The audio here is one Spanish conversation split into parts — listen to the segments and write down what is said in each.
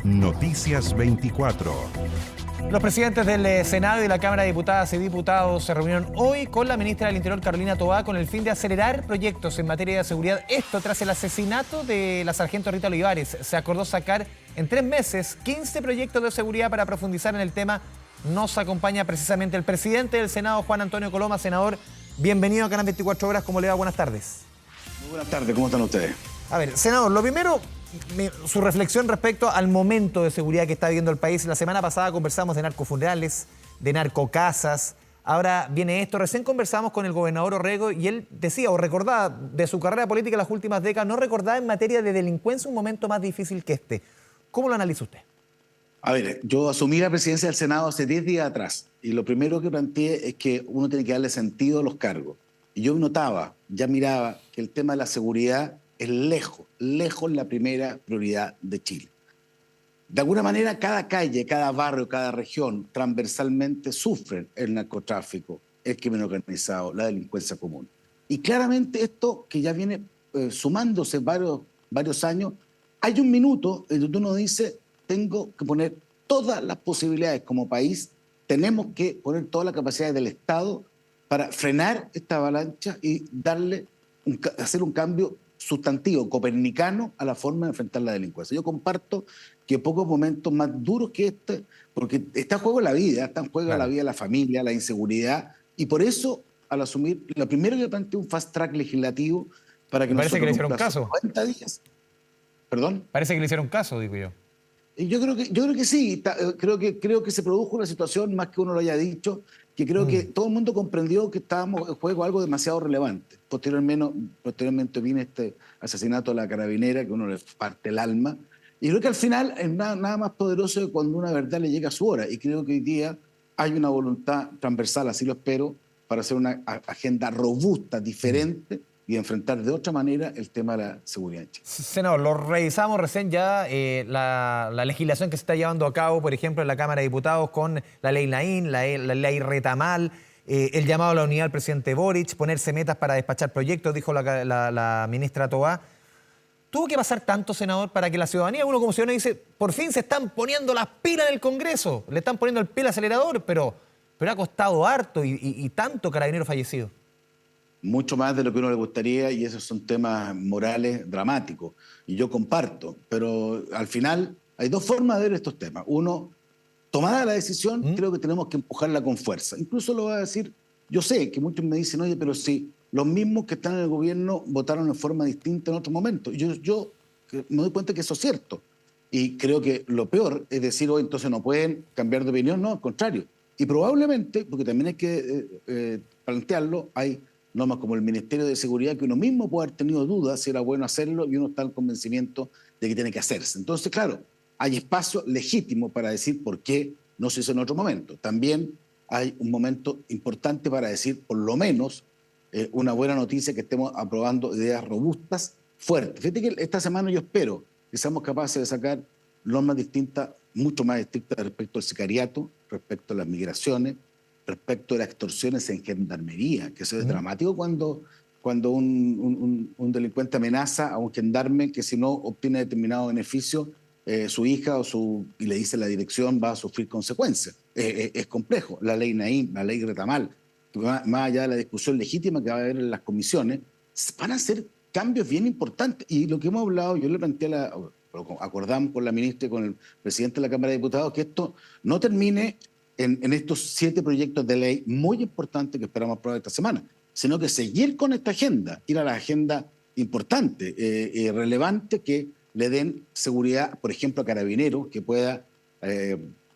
Noticias 24. Los presidentes del Senado y la Cámara de Diputadas y Diputados se reunieron hoy con la ministra del Interior, Carolina Toá, con el fin de acelerar proyectos en materia de seguridad. Esto tras el asesinato de la sargento Rita Olivares. Se acordó sacar en 3 meses 15 proyectos de seguridad para profundizar en el tema. Nos acompaña precisamente el presidente del Senado, Juan Antonio Coloma. Senador, bienvenido a Canal 24 Horas. ¿Cómo le va? Buenas tardes. Muy buenas tardes, ¿cómo están ustedes? A ver, senador, lo primero, su reflexión respecto al momento de seguridad que está viviendo el país. La semana pasada conversamos de narcofunerales, de narcocasas. Ahora viene esto. Recién conversamos con el gobernador Orrego y él decía o recordaba de su carrera política en las últimas décadas, no recordaba en materia de delincuencia un momento más difícil que este. ¿Cómo lo analiza usted? A ver, yo asumí la presidencia del Senado hace 10 días atrás y lo primero que planteé es que uno tiene que darle sentido a los cargos. Y yo notaba, ya miraba, que el tema de la seguridad es lejos la primera prioridad de Chile. De alguna manera, cada calle, cada barrio, cada región transversalmente sufren el narcotráfico, el crimen organizado, la delincuencia común. Y claramente esto, que ya viene sumándose varios años, hay un minuto en donde uno dice, tengo que poner todas las posibilidades como país, tenemos que poner toda la capacidad del Estado para frenar esta avalancha y hacer un cambio sustantivo, copernicano, a la forma de enfrentar la delincuencia. Yo comparto que pocos momentos más duros que este, porque está en juego la vida, está en juego la vida de la familia, la inseguridad, y por eso, al asumir, lo primero que planteé un fast track legislativo para que parece que le hicieron caso. 90 días. ¿Perdón? Parece que le hicieron caso, digo yo. Y yo creo que sí, creo que se produjo una situación, más que uno lo haya dicho, que creo que todo el mundo comprendió que estábamos en juego algo demasiado relevante. Posteriormente vino este asesinato de la carabinera, que uno le parte el alma. Y creo que al final es nada más poderoso que cuando una verdad le llega a su hora. Y creo que hoy día hay una voluntad transversal, así lo espero, para hacer una agenda robusta, diferente, y enfrentar de otra manera el tema de la seguridad en Chile. Senador, lo revisamos recién ya, la legislación que se está llevando a cabo, por ejemplo, en la Cámara de Diputados con la ley Naín, la ley Retamal, el llamado a la unidad del presidente Boric, ponerse metas para despachar proyectos, dijo la ministra Toá. ¿Tuvo que pasar tanto, senador, para que la ciudadanía, uno como ciudadano dice, por fin se están poniendo las pilas en el Congreso, le están poniendo el pie al acelerador, pero ha costado harto y tanto carabinero fallecido? Mucho más de lo que uno le gustaría, y esos son temas morales dramáticos. Y yo comparto, pero al final hay dos formas de ver estos temas. Uno, tomada la decisión, creo que tenemos que empujarla con fuerza. Incluso lo voy a decir, yo sé que muchos me dicen, oye, pero si los mismos que están en el gobierno votaron de forma distinta en otro momento. Yo me doy cuenta que eso es cierto. Y creo que lo peor es decir, oye, entonces no pueden cambiar de opinión. No, al contrario. Y probablemente, porque también hay que plantearlo, hay normas como el Ministerio de Seguridad, que uno mismo puede haber tenido dudas si era bueno hacerlo y uno está en convencimiento de que tiene que hacerse. Entonces, claro, hay espacio legítimo para decir por qué no se hizo en otro momento. También hay un momento importante para decir, por lo menos, una buena noticia, que estemos aprobando ideas robustas, fuertes. Fíjate que esta semana yo espero que seamos capaces de sacar normas distintas, mucho más estrictas respecto al sicariato, respecto a las migraciones, respecto de las extorsiones en gendarmería, que eso es dramático cuando un delincuente amenaza a un gendarme que si no obtiene determinado beneficio, su hija y le dice la dirección, va a sufrir consecuencias. Es complejo. La ley Naín, la ley Retamal, más allá de la discusión legítima que va a haber en las comisiones, van a hacer cambios bien importantes. Y lo que hemos hablado, yo le planteé acordamos con la ministra y con el presidente de la Cámara de Diputados, que esto no termine en estos 7 proyectos de ley muy importantes que esperamos aprobar esta semana, sino que seguir con esta agenda, ir a la agenda importante, relevante, que le den seguridad, por ejemplo, a carabineros, que pueda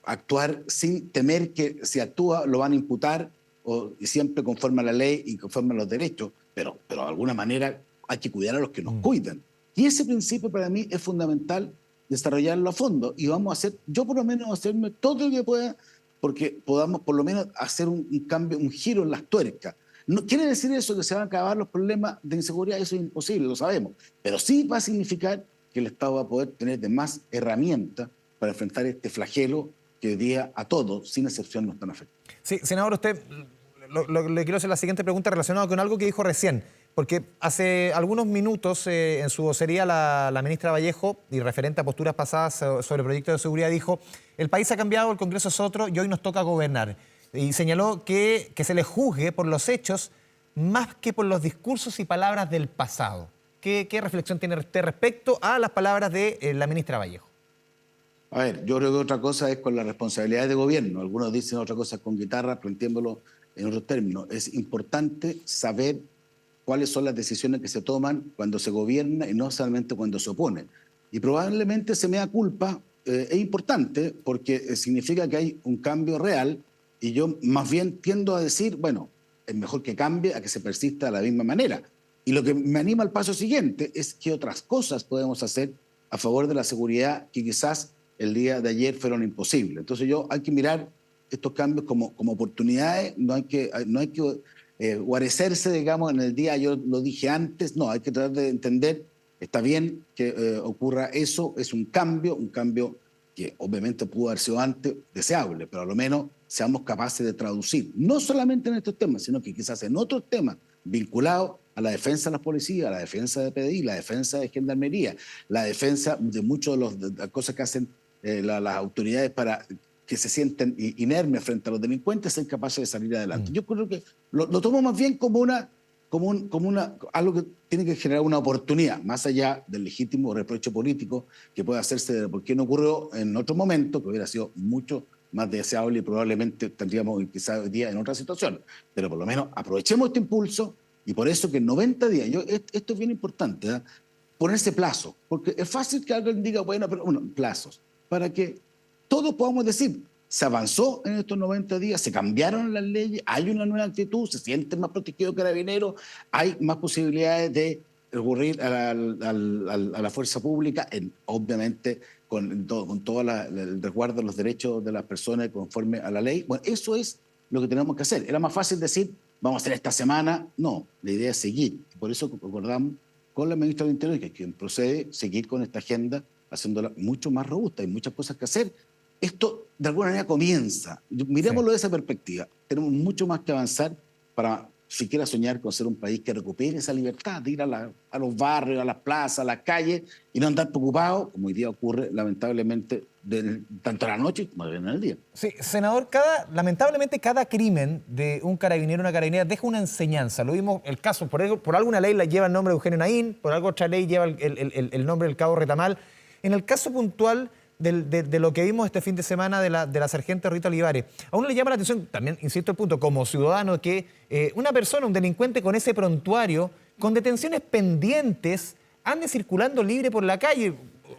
actuar sin temer que si actúa lo van a imputar, y siempre conforme a la ley y conforme a los derechos, pero de alguna manera hay que cuidar a los que nos cuidan. Y ese principio para mí es fundamental desarrollarlo a fondo, y vamos a hacer, yo por lo menos hacerme todo lo que pueda porque podamos por lo menos hacer un cambio, un giro en las tuercas. No quiere decir eso que se van a acabar los problemas de inseguridad, eso es imposible, lo sabemos, pero sí va a significar que el Estado va a poder tener de más herramientas para enfrentar este flagelo que hoy día a todos, sin excepción, nos están afectando. Sí, senador, usted le quiero hacer la siguiente pregunta relacionada con algo que dijo recién. Porque hace algunos minutos en su vocería la ministra Vallejo, y referente a posturas pasadas sobre el proyecto de seguridad, dijo: el país ha cambiado, el Congreso es otro y hoy nos toca gobernar. Y señaló que se le juzgue por los hechos más que por los discursos y palabras del pasado. ¿Qué reflexión tiene usted respecto a las palabras de la ministra Vallejo? A ver, yo creo que otra cosa es con la responsabilidad de gobierno. Algunos dicen otra cosa con guitarra, planteémoslo en otros términos. Es importante saber cuáles son las decisiones que se toman cuando se gobierna y no solamente cuando se opone. Y probablemente ese mea culpa es importante porque significa que hay un cambio real y yo más bien tiendo a decir, bueno, es mejor que cambie a que se persista de la misma manera. Y lo que me anima al paso siguiente es qué otras cosas podemos hacer a favor de la seguridad que quizás el día de ayer fueron imposibles. Entonces hay que mirar estos cambios como oportunidades, no hay que guarecerse, digamos, en el día, yo lo dije antes, no, hay que tratar de entender, está bien que ocurra eso, es un cambio que obviamente pudo haber sido antes deseable, pero a lo menos seamos capaces de traducir, no solamente en estos temas, sino que quizás en otros temas vinculados a la defensa de las policías, a la defensa de PDI, la defensa de Gendarmería, la defensa de muchas de las cosas que hacen las autoridades para que se sienten inermes frente a los delincuentes, ser capaces de salir adelante. Yo creo que lo tomo más bien como algo que tiene que generar una oportunidad, más allá del legítimo reproche político que puede hacerse de por qué no ocurrió en otro momento, que hubiera sido mucho más deseable y probablemente tendríamos quizás hoy día en otra situación. Pero por lo menos aprovechemos este impulso y por eso que en 90 días, esto es bien importante, ¿eh? Ponerse plazo, porque es fácil que alguien diga, bueno, pero plazos, para que todos podamos decir, se avanzó en estos 90 días, se cambiaron las leyes, hay una nueva actitud, se sienten más protegidos carabineros, hay más posibilidades de recurrir a la fuerza pública, obviamente con todo el resguardo de los derechos de las personas conforme a la ley. Bueno, eso es lo que tenemos que hacer. Era más fácil decir, vamos a hacer esta semana. No, la idea es seguir. Por eso acordamos con la ministra del Interior que quien procede seguir con esta agenda, haciéndola mucho más robusta. Hay muchas cosas que hacer. Esto de alguna manera comienza. Miremoslo de esa perspectiva. Tenemos mucho más que avanzar para siquiera soñar con ser un país que recupere esa libertad de ir a los barrios, a las plazas, a las calles y no andar preocupado, como hoy día ocurre lamentablemente tanto a la noche como en el día. Sí, senador, lamentablemente cada crimen de un carabinero o una carabinera deja una enseñanza. Lo vimos el caso, por alguna ley lleva el nombre de Eugenio Naín, por alguna otra ley lleva el nombre del cabo Retamal. En el caso puntual de lo que vimos este fin de semana de la sargento Rita Olivares, a uno le llama la atención, también insisto el punto, como ciudadano, que una persona, un delincuente con ese prontuario, con detenciones pendientes, ande circulando libre por la calle.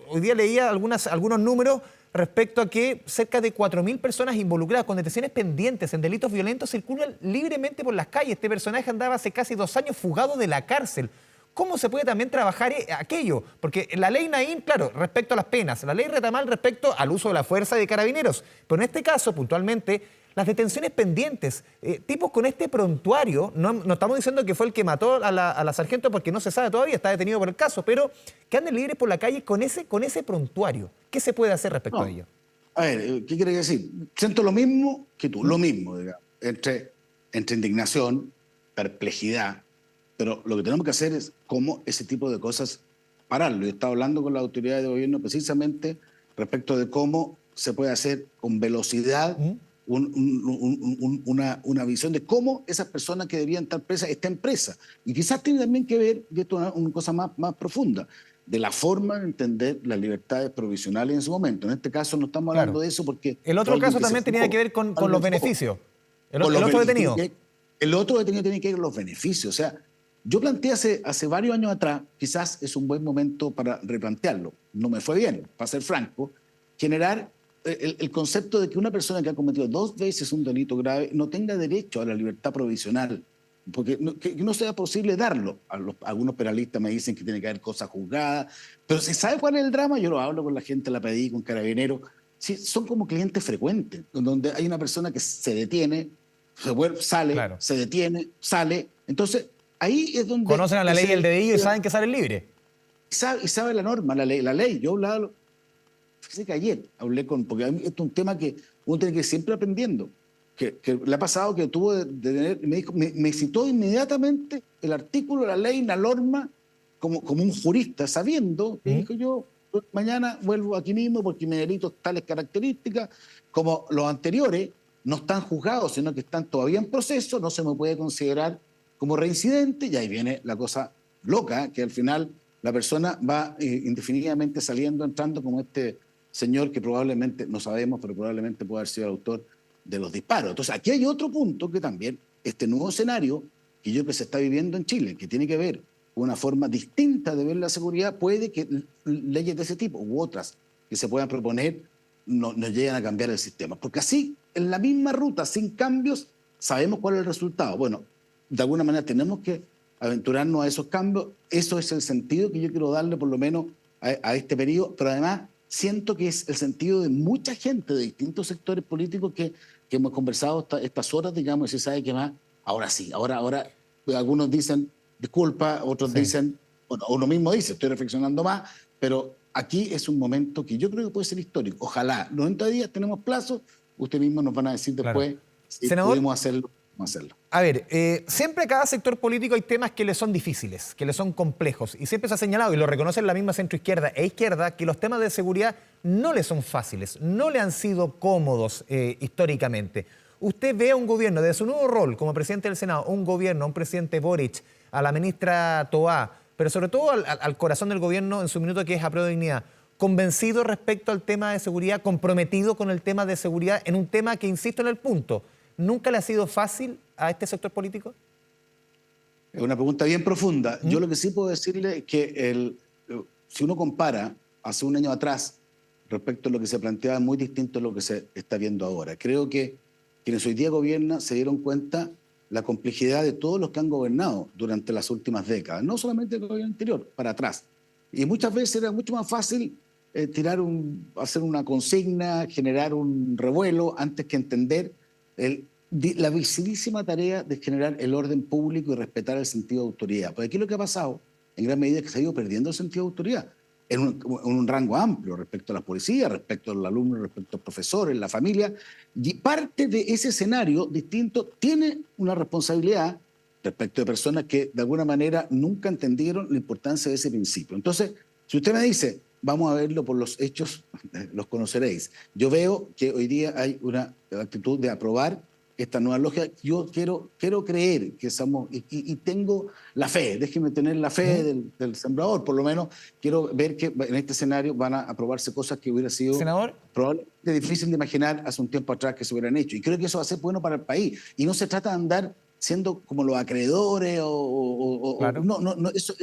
Hoy día leía algunos números respecto a que cerca de 4.000 personas involucradas con detenciones pendientes en delitos violentos circulan libremente por las calles. Este personaje andaba hace casi 2 años fugado de la cárcel. ¿Cómo se puede también trabajar aquello? Porque la ley Naín, claro, respecto a las penas, la ley Retamal respecto al uso de la fuerza de carabineros. Pero en este caso, puntualmente, las detenciones pendientes, tipos con este prontuario, no estamos diciendo que fue el que mató a la sargento porque no se sabe todavía, está detenido por el caso, pero que anden libres por la calle con ese prontuario. ¿Qué se puede hacer respecto a ello? A ver, ¿qué quiere decir? Siento lo mismo que tú, lo mismo, digamos, entre indignación, perplejidad, pero lo que tenemos que hacer es cómo ese tipo de cosas pararlo. Yo estaba hablando con las autoridades de gobierno precisamente respecto de cómo se puede hacer con velocidad una visión de cómo esas personas que deberían estar presas estén presas. Y quizás tiene también que ver, y esto es una cosa más profunda, de la forma de entender las libertades provisionales en su momento. En este caso no estamos hablando de eso porque... El otro caso también tenía que ver con los beneficios. El otro detenido. El otro detenido tiene que ver con los beneficios. O sea, yo planteé hace varios años atrás, quizás es un buen momento para replantearlo. No me fue bien, para ser franco, generar el concepto de que una persona que ha cometido 2 veces un delito grave no tenga derecho a la libertad provisional, porque que no sea posible darlo. Algunos penalistas me dicen que tiene que haber cosas juzgadas, pero si sabe cuál es el drama, yo lo hablo con la gente de la PDI, con carabineros, sí, son como clientes frecuentes, donde hay una persona que se detiene, se vuelve, sale, claro, se detiene, sale, entonces ahí es donde... Conocen a la ley y el dedillo y saben que salen libres. Y sabe la norma, la ley. Yo hablaba, fíjese que ayer hablé porque esto es un tema que uno tiene que ir siempre aprendiendo. que le ha pasado que tuvo de tener, me dijo, me citó inmediatamente el artículo, la ley, la norma, como un jurista, sabiendo que dijo yo, mañana vuelvo aquí mismo porque mi delito tales características, como los anteriores no están juzgados, sino que están todavía en proceso, no se me puede considerar como reincidente, y ahí viene la cosa loca, que al final la persona va indefinidamente saliendo, entrando como este señor que probablemente, no sabemos, pero probablemente puede haber sido el autor de los disparos. Entonces, aquí hay otro punto que también, este nuevo escenario que yo creo que se está viviendo en Chile, que tiene que ver con una forma distinta de ver la seguridad, puede que leyes de ese tipo u otras que se puedan proponer no lleguen a cambiar el sistema. Porque así, en la misma ruta, sin cambios, sabemos cuál es el resultado. Bueno, de alguna manera tenemos que aventurarnos a esos cambios. Eso es el sentido que yo quiero darle por lo menos a este periodo, pero además siento que es el sentido de mucha gente de distintos sectores políticos que hemos conversado estas horas, digamos, y se sabe que más, ahora sí, ahora algunos dicen disculpa, otros dicen, bueno, uno mismo dice, estoy reflexionando más, pero aquí es un momento que yo creo que puede ser histórico. Ojalá, 90 días tenemos plazo, ustedes mismos nos van a decir después si Senador, pudimos hacerlo. A ver, siempre cada sector político hay temas que le son difíciles, que le son complejos, y siempre se ha señalado, y lo reconocen la misma centroizquierda e izquierda, que los temas de seguridad no le son fáciles, no le han sido cómodos históricamente. ¿Usted ve a un gobierno, desde su nuevo rol como presidente del Senado, un gobierno, a un presidente Boric, a la ministra Toá, pero sobre todo al corazón del gobierno en su minuto, que es Apruebo Dignidad, convencido respecto al tema de seguridad, comprometido con el tema de seguridad, en un tema que, insisto en el punto, ¿nunca le ha sido fácil a este sector político? Es una pregunta bien profunda. Yo lo que sí puedo decirle es que si uno compara hace un año atrás respecto a lo que se planteaba, es muy distinto a lo que se está viendo ahora. Creo que quienes hoy día gobiernan se dieron cuenta la complejidad de todos los que han gobernado durante las últimas décadas, no solamente el gobierno anterior, para atrás. Y muchas veces era mucho más fácil hacer una consigna, generar un revuelo, antes que entender la visibilísima tarea de generar el orden público y respetar el sentido de autoridad. Porque aquí lo que ha pasado, en gran medida, es que se ha ido perdiendo el sentido de autoridad en un rango amplio respecto a la policía, respecto a los alumnos, respecto a los profesores, la familia. Y parte de ese escenario distinto tiene una responsabilidad respecto de personas que de alguna manera nunca entendieron la importancia de ese principio. Entonces, si usted me dice, vamos a verlo por los hechos, los conoceréis. Yo veo que hoy día hay una actitud de aprobar esta nueva lógica. Yo quiero creer que somos, y tengo la fe, déjeme tener la fe del sembrador, por lo menos quiero ver que en este escenario van a aprobarse cosas que hubiera sido probablemente difícil de imaginar hace un tiempo atrás que se hubieran hecho. Y creo que eso va a ser bueno para el país. Y no se trata de andar siendo como los acreedores no, eso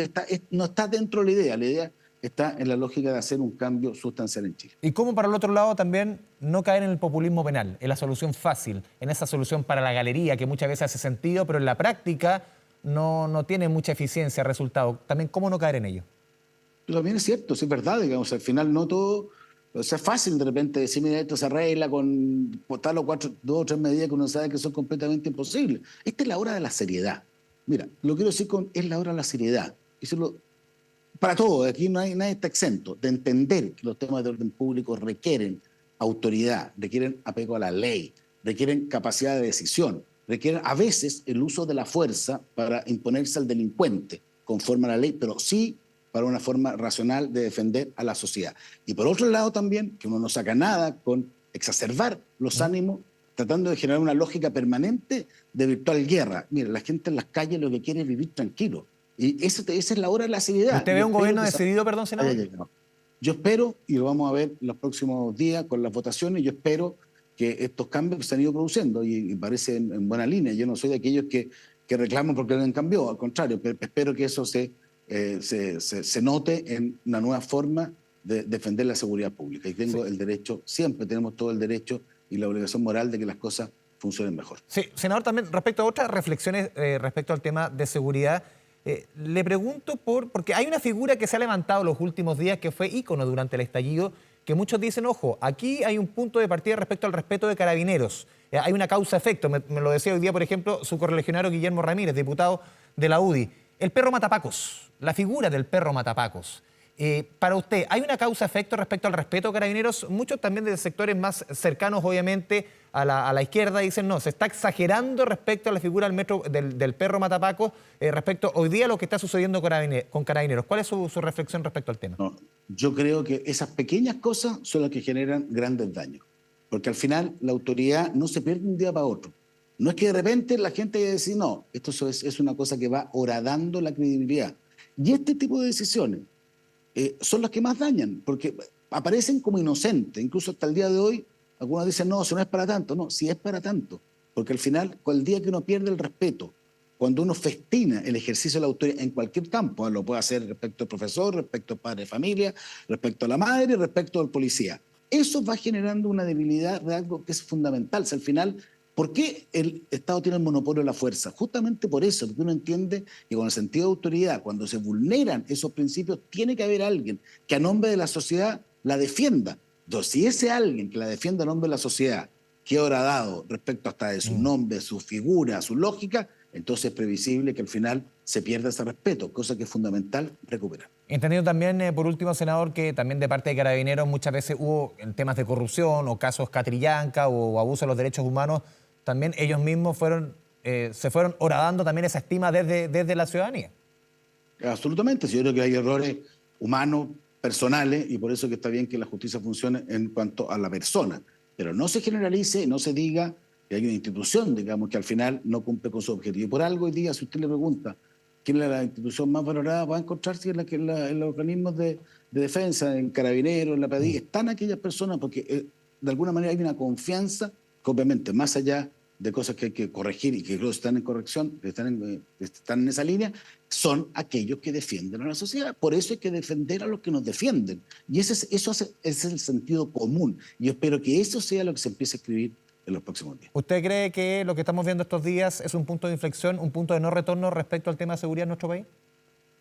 no está dentro de la idea está en la lógica de hacer un cambio sustancial en Chile. Y cómo, para el otro lado, también no caer en el populismo penal, en la solución fácil, en esa solución para la galería que muchas veces hace sentido, pero en la práctica no tiene mucha eficiencia, resultado. También, ¿cómo no caer en ello? También es cierto, es verdad, digamos, al final no todo. O sea, es fácil de repente decir, mira, esto se arregla con tal o 2 o 3 medidas que uno sabe que son completamente imposibles. Esta es la hora de la seriedad. Mira, lo quiero decir es la hora de la seriedad. Para todo, aquí nadie está exento de entender que los temas de orden público requieren autoridad, requieren apego a la ley, requieren capacidad de decisión, requieren a veces el uso de la fuerza para imponerse al delincuente conforme a la ley, pero sí para una forma racional de defender a la sociedad. Y por otro lado también, que uno no saca nada con exacerbar los ánimos, tratando de generar una lógica permanente de virtual guerra. Mira, la gente en las calles lo que quiere es vivir tranquilo. Y esa es la hora de la seriedad. ¿Usted ve un gobierno decidido, perdón, senador? Yo espero, y lo vamos a ver en los próximos días con las votaciones, yo espero que estos cambios se han ido produciendo y parece en buena línea. Yo no soy de aquellos que reclaman porque alguien cambió, al contrario, pero espero que eso se note en una nueva forma de defender la seguridad pública. Y tengo el derecho, siempre tenemos todo el derecho y la obligación moral de que las cosas funcionen mejor. Sí, senador, también respecto a otras reflexiones respecto al tema de seguridad, le pregunto porque hay una figura que se ha levantado los últimos días que fue ícono durante el estallido, que muchos dicen, ojo, aquí hay un punto de partida respecto al respeto de Carabineros. Hay una causa-efecto, me lo decía hoy día, por ejemplo, su correligionario Guillermo Ramírez, diputado de la UDI. El perro matapacos, la figura del perro matapacos. Para usted, ¿hay una causa-efecto respecto al respeto a Carabineros? Muchos también de sectores más cercanos, obviamente, a la izquierda dicen no, se está exagerando respecto a la figura del perro matapaco, respecto hoy día a lo que está sucediendo con Carabineros. ¿Cuál es su reflexión respecto al tema? No, yo creo que esas pequeñas cosas son las que generan grandes daños, porque al final la autoridad no se pierde un día para otro. No es que de repente la gente vaya a decir, no, esto es una cosa que va horadando la credibilidad. Y este tipo de decisiones son las que más dañan, porque aparecen como inocentes. Incluso hasta el día de hoy, algunos dicen, no, eso no es para tanto. No, sí es para tanto, porque al final, el día que uno pierde el respeto, cuando uno festina el ejercicio de la autoridad en cualquier campo, lo puede hacer respecto al profesor, respecto al padre de familia, respecto a la madre, respecto al policía. Eso va generando una debilidad de algo que es fundamental. O sea, al final, ¿por qué el Estado tiene el monopolio de la fuerza? Justamente por eso, porque uno entiende que con el sentido de autoridad, cuando se vulneran esos principios, tiene que haber alguien que a nombre de la sociedad la defienda. Entonces, si ese alguien que la defienda a nombre de la sociedad queda horadado respecto hasta de su nombre, su figura, su lógica, entonces es previsible que al final se pierda ese respeto, cosa que es fundamental recuperar. Entendido también, por último, senador, que también de parte de Carabineros muchas veces hubo en temas de corrupción o casos Catrillanca o abuso de los derechos humanos, también ellos mismos se fueron horadando también esa estima desde la ciudadanía. Absolutamente, yo creo que hay errores humanos, personales, y por eso que está bien que la justicia funcione en cuanto a la persona, pero no se generalice, no se diga que hay una institución, digamos, que al final no cumple con su objetivo. Y por algo hoy día, si usted le pregunta quién es la institución más valorada, va a encontrarse en los organismos de defensa, en Carabineros, en la PDI, están aquellas personas porque de alguna manera hay una confianza que obviamente más allá de cosas que hay que corregir y que creo están en corrección, están en esa línea, son aquellos que defienden a la sociedad. Por eso hay que defender a los que nos defienden. Y eso es el sentido común. Y yo espero que eso sea lo que se empiece a escribir en los próximos días. ¿Usted cree que lo que estamos viendo estos días es un punto de inflexión, un punto de no retorno respecto al tema de seguridad en nuestro país?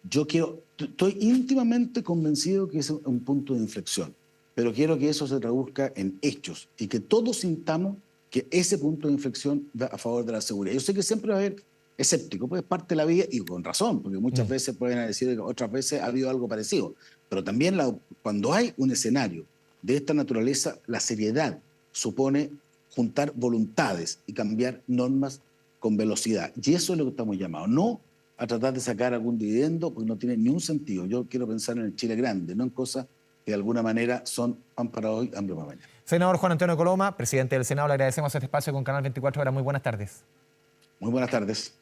Estoy íntimamente convencido que es un punto de inflexión, pero quiero que eso se traduzca en hechos y que todos sintamos que ese punto de inflexión va a favor de la seguridad. Yo sé que siempre va a haber escéptico, pues es parte de la vida y con razón, porque muchas veces pueden decir que otras veces ha habido algo parecido, pero también cuando hay un escenario de esta naturaleza, la seriedad supone juntar voluntades y cambiar normas con velocidad. Y eso es lo que estamos llamados, no a tratar de sacar algún dividendo, porque no tiene ni un sentido. Yo quiero pensar en el Chile grande, no en cosas que de alguna manera son pan para hoy, hambre para mañana. Senador Juan Antonio Coloma, presidente del Senado, le agradecemos este espacio con Canal 24 Horas. Muy buenas tardes. Muy buenas tardes.